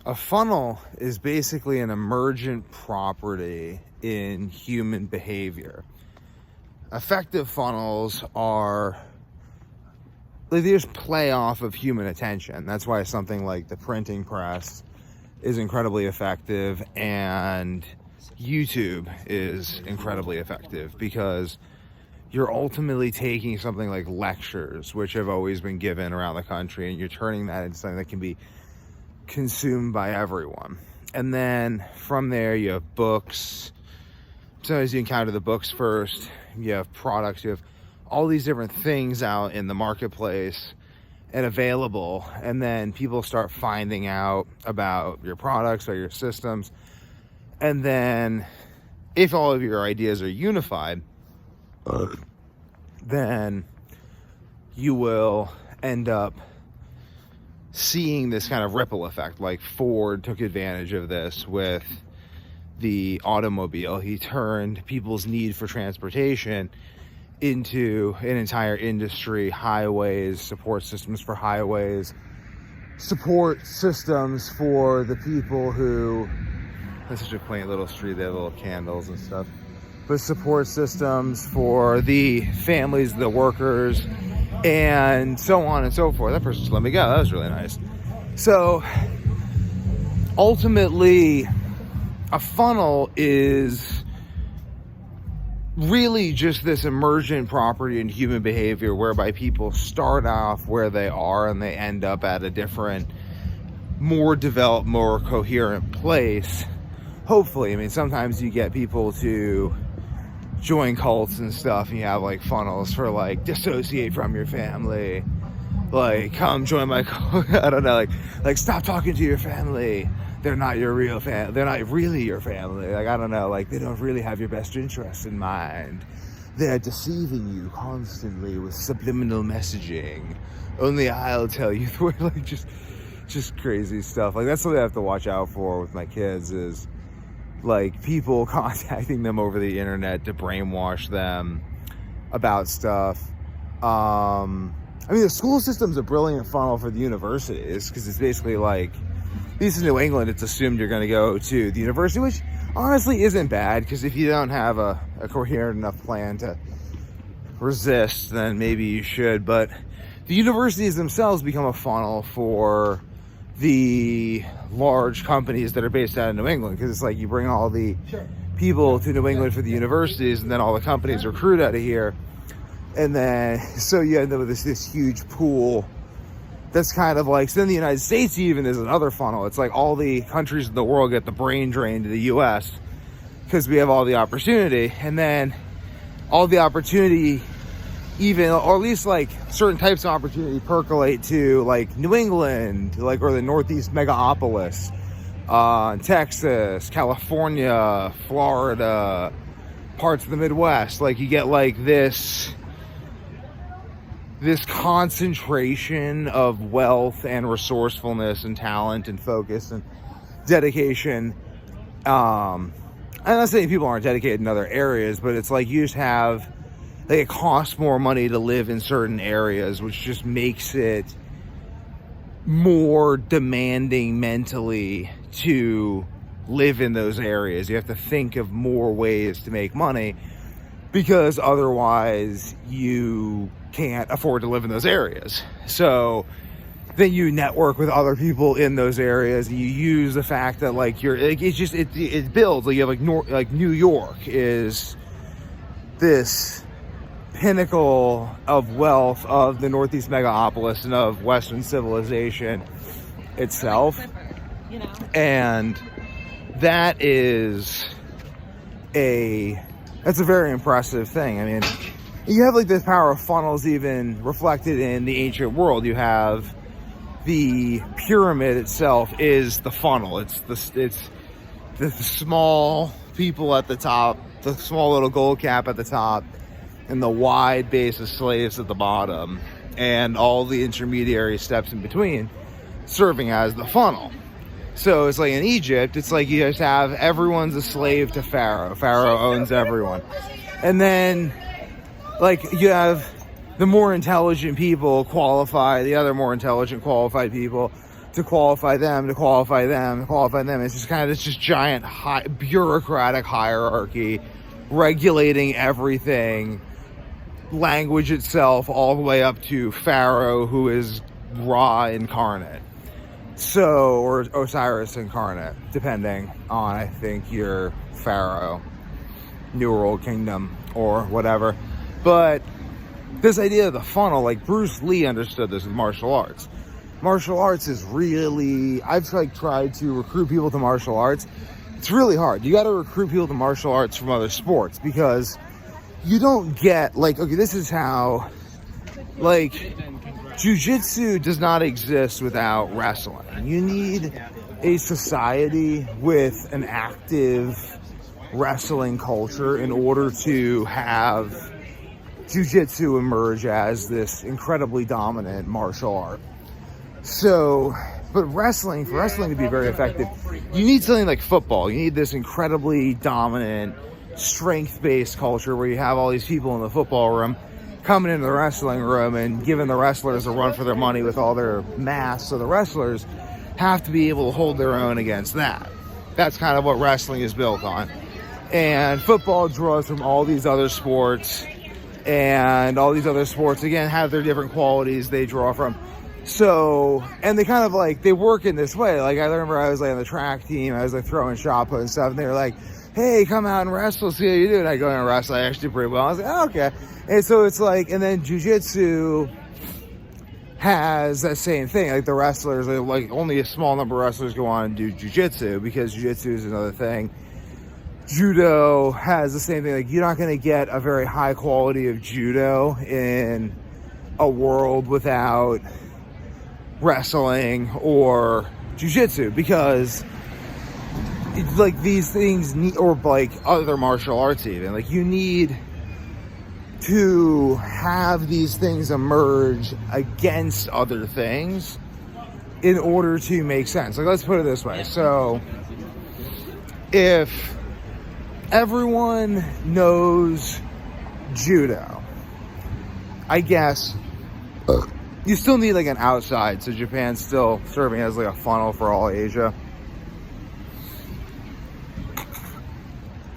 A funnel is basically an emergent property in human behavior. Effective funnels are, they just play off of human attention. That's why something like the printing press is incredibly effective and YouTube is incredibly effective, because you're ultimately taking something like lectures, which have always been given around the country, and you're turning that into something that can be consumed by everyone. And then from there, you have books. Sometimes you encounter the books first. You have products. You have all these different things out in the marketplace and available. And then people start finding out about your products or your systems. And then if all of your ideas are unified, then you will end up seeing this kind of ripple effect. Like Ford took advantage of this with the automobile. He turned people's need for transportation into an entire industry. Highways, support systems for highways, support systems for the people who, that's such a quaint little street, they have little candles and stuff, but support systems for the families, the workers, and so on and so forth. That person just let me go. That was really nice. So ultimately, a funnel is really just this emergent property in human behavior, whereby people start off where they are and they end up at a different, more developed, more coherent place. Hopefully. I mean, sometimes you get people to join cults and stuff, and you have like funnels for like dissociate from your family, like come join my cult. I don't know, like stop talking to your family, they're not your real family, they're not really your family, like I don't know, like they don't really have your best interests in mind, they're deceiving you constantly with subliminal messaging, only I'll tell you the way, like just crazy stuff. Like that's something I have to watch out for with my kids, is like people contacting them over the internet to brainwash them about stuff. I mean, the school system's a brilliant funnel for the universities, because it's basically like, at least in New England, it's assumed you're going to go to the university, which honestly isn't bad, because if you don't have a coherent enough plan to resist, then maybe you should. But the universities themselves become a funnel for the large companies that are based out of New England, because it's like you bring all the people to New England for the universities, and then all the companies recruit out of here, and then so you end up with this huge pool that's kind of like, so then the United States even is another funnel. It's like all the countries in the world get the brain drain to the US because we have all the opportunity, and then all the opportunity, even, or at least like certain types of opportunity, percolate to like New England, like, or the Northeast megapolis, Texas, California, Florida, parts of the Midwest. Like you get like this concentration of wealth and resourcefulness and talent and focus and dedication. I'm not saying people aren't dedicated in other areas, but it's like you just have, like, it costs more money to live in certain areas, which just makes it more demanding mentally to live in those areas. You have to think of more ways to make money, because otherwise you can't afford to live in those areas. So then you network with other people in those areas, and you use the fact that like you're, like, it's just, it builds. Like you have like New York is this pinnacle of wealth of the Northeast megapolis and of Western civilization itself, and that's a very impressive thing. I mean, you have like this power of funnels even reflected in the ancient world. You have the pyramid itself is the funnel. It's the small people at the top, the small little gold cap at the top, and the wide base of slaves at the bottom, and all the intermediary steps in between serving as the funnel. So it's like in Egypt, it's like you just have, everyone's a slave to Pharaoh. Pharaoh owns everyone. And then like you have the more intelligent people qualify the other more intelligent qualified people to qualify them, to qualify them, to qualify them. It's just kind of this just giant bureaucratic hierarchy regulating everything, language itself, all the way up to Pharaoh, who is Ra incarnate. So, or Osiris incarnate, depending on, I think, your Pharaoh, New or Old Kingdom, or whatever. But this idea of the funnel, like Bruce Lee understood this with martial arts. Martial arts is really, I've like tried to recruit people to martial arts. It's really hard. You got to recruit people to martial arts from other sports, because you don't get, like, okay, this is how, like, jiu-jitsu does not exist without wrestling. You need a society with an active wrestling culture in order to have jiu-jitsu emerge as this incredibly dominant martial art. So, but for wrestling to be very effective, you need something like football. You need this incredibly dominant, strength-based culture where you have all these people in the football room coming into the wrestling room and giving the wrestlers a run for their money with all their mass. So the wrestlers have to be able to hold their own against that. That's kind of what wrestling is built on. And football draws from all these other sports, and all these other sports, again, have their different qualities they draw from. So, and they kind of like, they work in this way. Like, I remember I was like on the track team, I was like throwing shot put and stuff, and they were like, hey, come out and wrestle, see how you do. And I go and wrestle, I actually do pretty well. I was like, oh, okay. And so it's like, and then jiu-jitsu has that same thing. Like, the wrestlers, like only a small number of wrestlers go on and do jiu-jitsu, because jiu-jitsu is another thing. Judo has the same thing. Like, you're not going to get a very high quality of judo in a world without wrestling or jiu-jitsu, because it's like these things need, or like other martial arts even, like you need to have these things emerge against other things in order to make sense. Like, let's put it this way. So if everyone knows judo, I guess you still need like an outside. So Japan's still serving as like a funnel for all Asia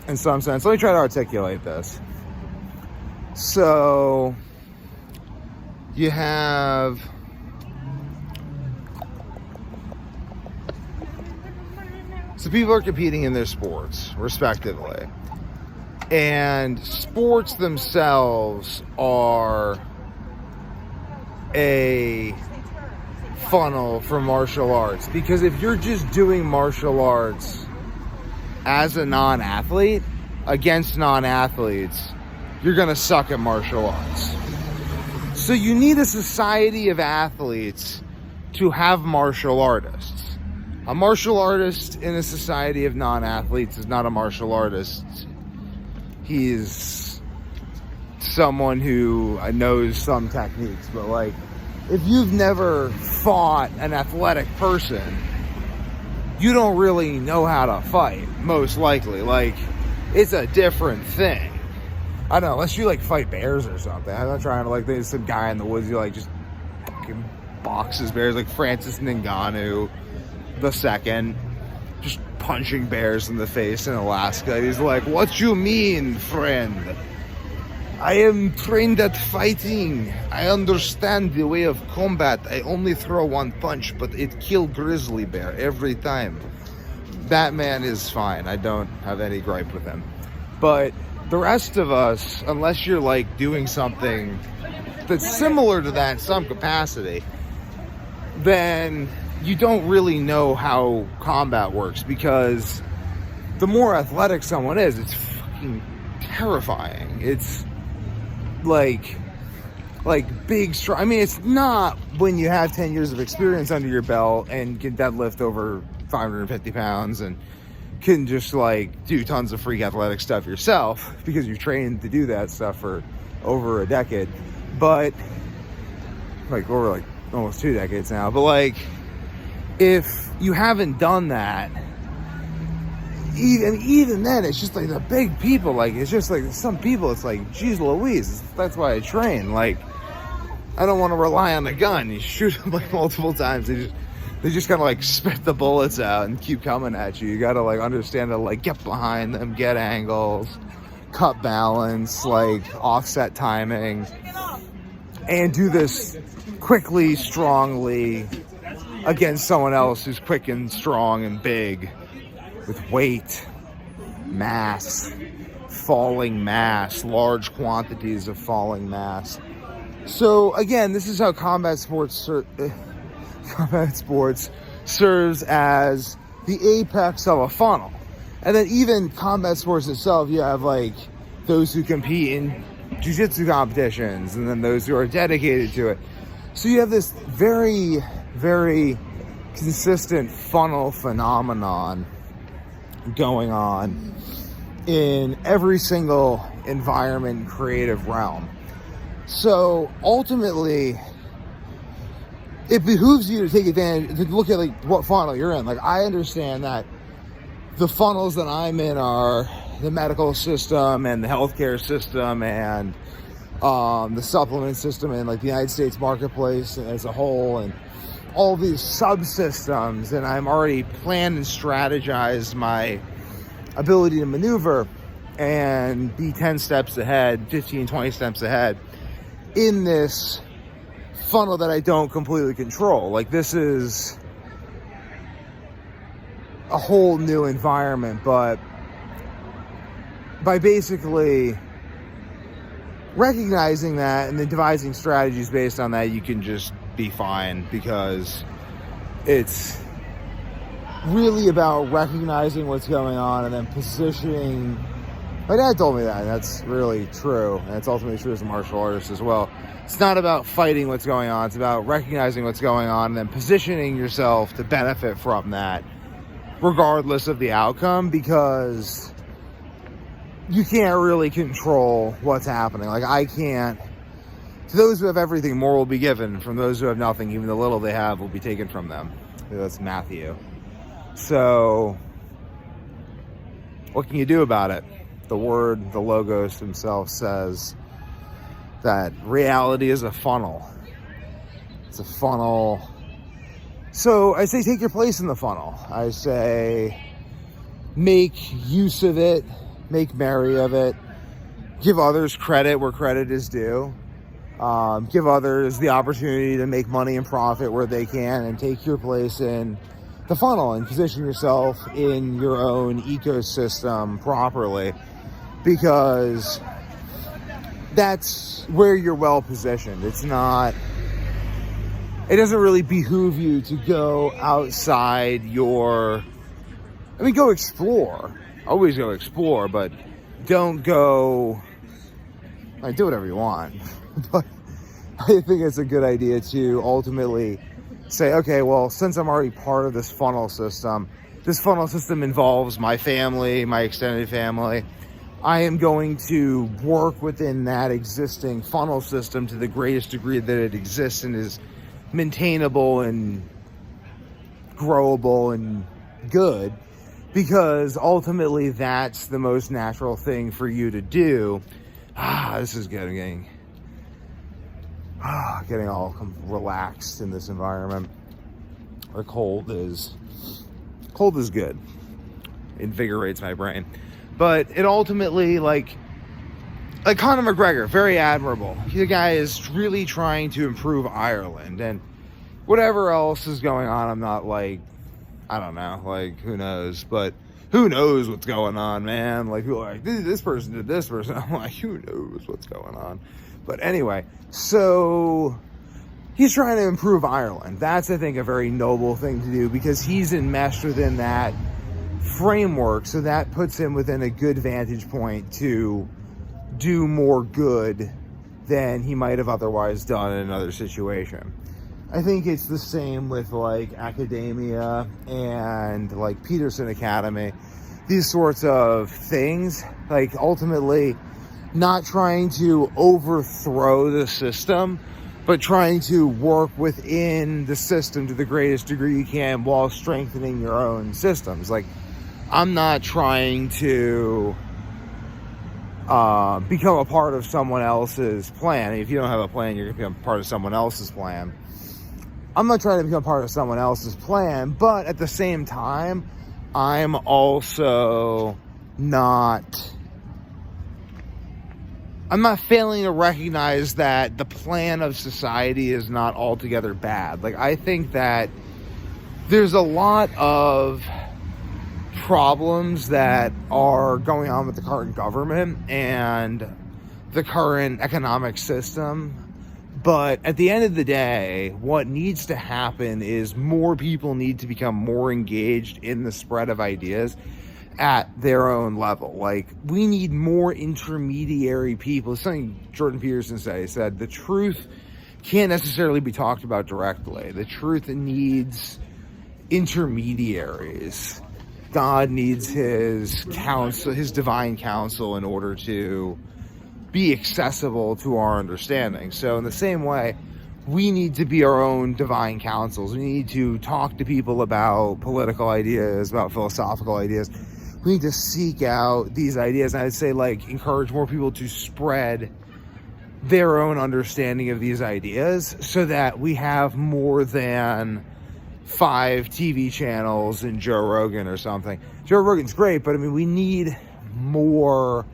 in some sense. Let me try to articulate this. So you have people are competing in their sports respectively, and sports themselves are a funnel for martial arts, because if you're just doing martial arts as a non-athlete against non-athletes, you're gonna suck at martial arts. So you need a society of athletes to have martial artists. A martial artist in a society of non-athletes is not a martial artist. He's someone who knows some techniques, but like, if you've never fought an athletic person, you don't really know how to fight, most likely. Like, it's a different thing. I don't know, unless you like fight bears or something. I'm not trying to, like, there's some guy in the woods who like just fucking boxes bears, like Francis Ngannou the second, just punching bears in the face in Alaska. He's like, what you mean, friend? I am trained at fighting. I understand the way of combat. I only throw one punch, but it killed grizzly bear every time. That man is fine. I don't have any gripe with him. But the rest of us, unless you're like doing something that's similar to that in some capacity, then you don't really know how combat works, because the more athletic someone is, it's fucking terrifying. It's like big, strong. I mean, it's not when you have 10 years of experience under your belt and can deadlift over 550 pounds and can just like do tons of freak athletic stuff yourself, because you've trained to do that stuff for over a decade, but like over like almost 2 decades now. But like, if you haven't done that, even then, it's just like the big people. Like, it's just like some people, it's like, geez Louise, that's why I train. Like, I don't want to rely on the gun. You shoot them like multiple times, they just they just kind of like spit the bullets out and keep coming at you. You got to like understand to like get behind them, get angles, cut balance, like offset timing, and do this quickly, strongly against someone else who's quick and strong and big with weight, mass, falling mass, large quantities of falling mass. So again, this is how combat sports serves as the apex of a funnel. And then even combat sports itself, you have like those who compete in jiu-jitsu competitions and then those who are dedicated to it. So you have this very, very consistent funnel phenomenon going on in every single environment and creative realm. So ultimately, it behooves you to take advantage, to look at like what funnel you're in. Like, I understand that the funnels that I'm in are the medical system and the healthcare system and the supplement system and like the United States marketplace as a whole and all these subsystems. And I'm already planned and strategized my ability to maneuver and be 10 steps ahead, 15, 20 steps ahead in this funnel that I don't completely control. Like, this is a whole new environment, but by basically recognizing that and then devising strategies based on that, you can just be fine, because it's really about recognizing what's going on and then positioning. My dad told me that, and that's really true, and it's ultimately true as a martial artist as well. It's not about fighting what's going on, it's about recognizing what's going on and then positioning yourself to benefit from that, regardless of the outcome, because you can't really control what's happening. Like, I can't. To those who have everything, more will be given. From those who have nothing, even the little they have will be taken from them. That's Matthew. So, what can you do about it? The word, the Logos himself says that reality is a funnel. It's a funnel. So I say take your place in the funnel. I say make use of it, make merry of it, give others credit where credit is due, give others the opportunity to make money and profit where they can, and take your place in the funnel and position yourself in your own ecosystem properly, because that's where you're well positioned. It doesn't really behoove you to go outside go explore. Always go explore, but don't go, like, do whatever you want. But I think it's a good idea to ultimately say, okay, well, since I'm already part of this funnel system involves my family, my extended family. I am going to work within that existing funnel system to the greatest degree that it exists and is maintainable and growable and good, because ultimately that's the most natural thing for you to do. This is getting all relaxed in this environment. The cold is good. Invigorates my brain. But it ultimately, like Conor McGregor, very admirable. The guy is really trying to improve Ireland, and whatever else is going on, I'm not like, I don't know, like, who knows? But who knows what's going on, man? Like, who, like, this person did this person. I'm like, who knows what's going on? But anyway, so he's trying to improve Ireland. That's, I think, a very noble thing to do, because he's enmeshed within that framework, so that puts him within a good vantage point to do more good than he might have otherwise done in another situation. I think it's the same with like academia and like Peterson Academy, these sorts of things. Like, ultimately not trying to overthrow the system, but trying to work within the system to the greatest degree you can while strengthening your own systems. Like, I'm not trying to become a part of someone else's plan. If you don't have a plan, you're going to become part of someone else's plan. I'm not trying to become part of someone else's plan, but at the same time, I'm also not failing to recognize that the plan of society is not altogether bad. Like, I think that there's a lot of problems that are going on with the current government and the current economic system. But at the end of the day, what needs to happen is more people need to become more engaged in the spread of ideas at their own level. Like, we need more intermediary people. Something Jordan Peterson said. He said, the truth can't necessarily be talked about directly. The truth needs intermediaries. God needs his counsel, his divine counsel, in order to be accessible to our understanding. So in the same way, we need to be our own divine counsels. We need to talk to people about political ideas, about philosophical ideas. We need to seek out these ideas. And I'd say, like, encourage more people to spread their own understanding of these ideas so that we have more than 5 TV channels and Joe Rogan or something. Joe Rogan's great, but I mean, we need more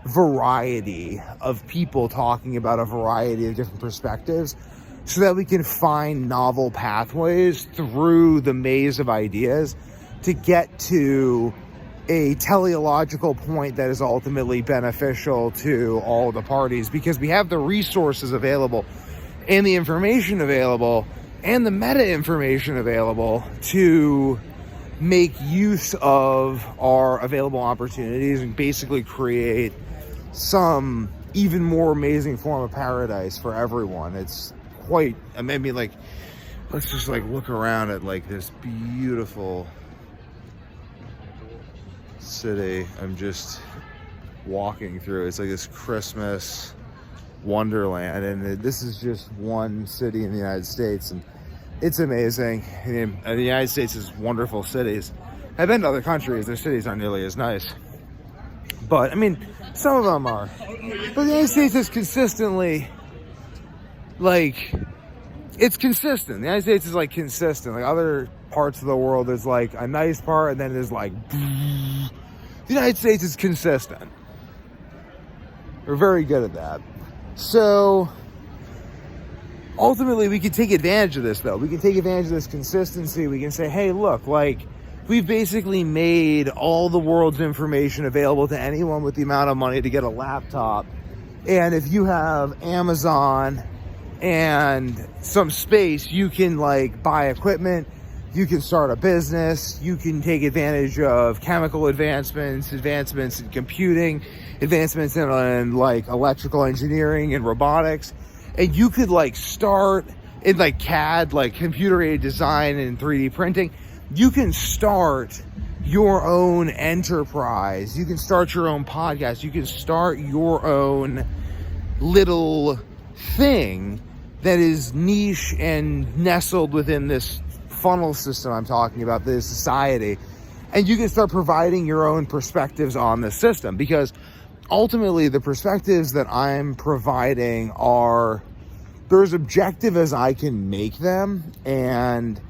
variety of people talking about a variety of different perspectives so that we can find novel pathways through the maze of ideas to get to a teleological point that is ultimately beneficial to all the parties, because we have the resources available and the information available and the meta information available to make use of our available opportunities and basically create some even more amazing form of paradise for everyone. It's quite, I mean, like, let's just like look around at like this beautiful city I'm just walking through. It's like this Christmas wonderland, and this is just one city in the United States, and it's amazing. I mean, the United States is wonderful cities. I've been to other countries, their cities aren't nearly as nice, but I mean, some of them are. But the United States is consistently, like, it's consistent. The United States is like consistent. Like other parts of the world, there's like a nice part, and then there's like, the United States is consistent. We're very good at that. So ultimately, we can take advantage of this, though. We can take advantage of this consistency. We can say, hey, look, like, we've basically made all the world's information available to anyone with the amount of money to get a laptop. And if you have Amazon and some space, you can, like, buy equipment. You can start a business. You can take advantage of chemical advancements in computing, advancements in like electrical engineering and robotics. And you could like start in like CAD, like computer aided design and 3D printing. You can start your own enterprise. You can start your own podcast. You can start your own little thing that is niche and nestled within this funnel system I'm talking about, this society. And you can start providing your own perspectives on the system, because ultimately the perspectives that I'm providing are, they're as objective as I can make them. And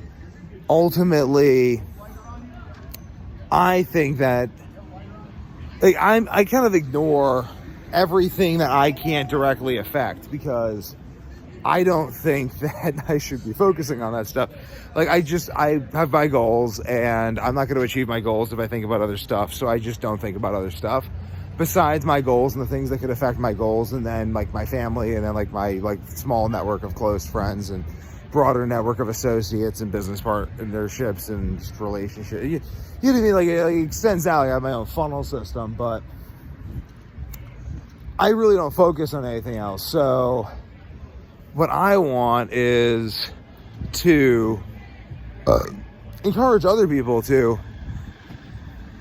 ultimately, I think that, like, I kind of ignore everything that I can't directly affect, because I don't think that I should be focusing on that stuff. Like, I have my goals, and I'm not going to achieve my goals if I think about other stuff. So I just don't think about other stuff besides my goals and the things that could affect my goals, and then like my family, and then like my like small network of close friends and broader network of associates and business partnerships and just relationships. You know what I mean? Like, it extends out. I have my own funnel system, but I really don't focus on anything else. So what I want is to encourage other people to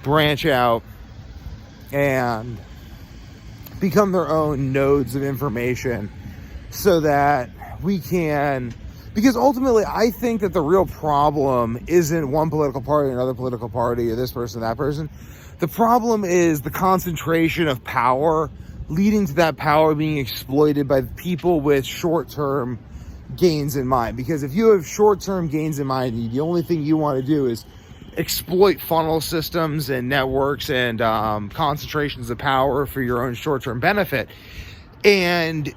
branch out and become their own nodes of information, so that we can, because ultimately I think that the real problem isn't one political party, another political party, or this person, that person. The problem is the concentration of power, leading to that power being exploited by people with short-term gains in mind. Because if you have short-term gains in mind, the only thing you want to do is exploit funnel systems and networks and concentrations of power for your own short-term benefit, and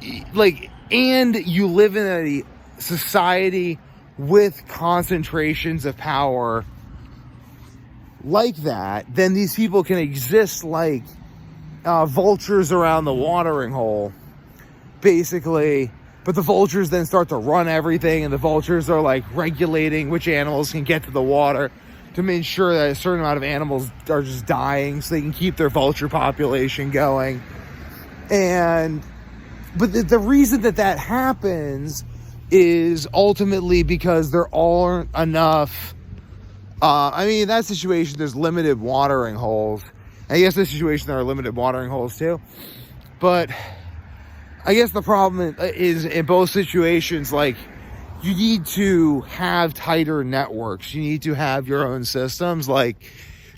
you live in a society with concentrations of power like that, then these people can exist like vultures around the watering hole, basically. But the vultures then start to run everything, and the vultures are like regulating which animals can get to the water to make sure that a certain amount of animals are just dying so they can keep their vulture population going. But the reason that happens is ultimately because there aren't enough. In that situation, there's limited watering holes. I guess in this situation, there are limited watering holes too. But I guess the problem is in both situations, like, you need to have tighter networks. You need to have your own systems. Like,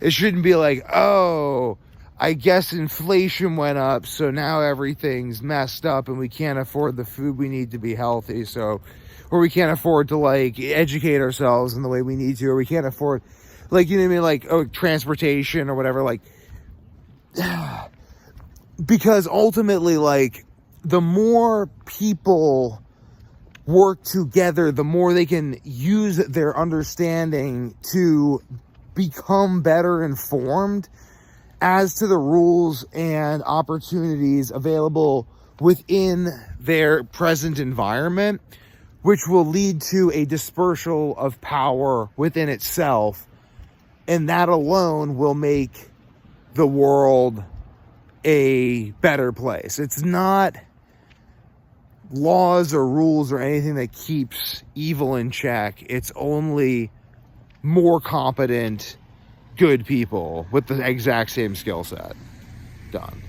it shouldn't be like, oh, I guess inflation went up, so now everything's messed up and we can't afford the food we need to be healthy. So, or we can't afford to like educate ourselves in the way we need to, or we can't afford, like, you know what I mean? Like, oh, transportation or whatever. Like, because ultimately, like, the more people work together, the more they can use their understanding to become better informed as to the rules and opportunities available within their present environment, which will lead to a dispersal of power within itself. And that alone will make the world a better place. It's not laws or rules or anything that keeps evil in check. It's only more competent, good people with the exact same skill set. Done.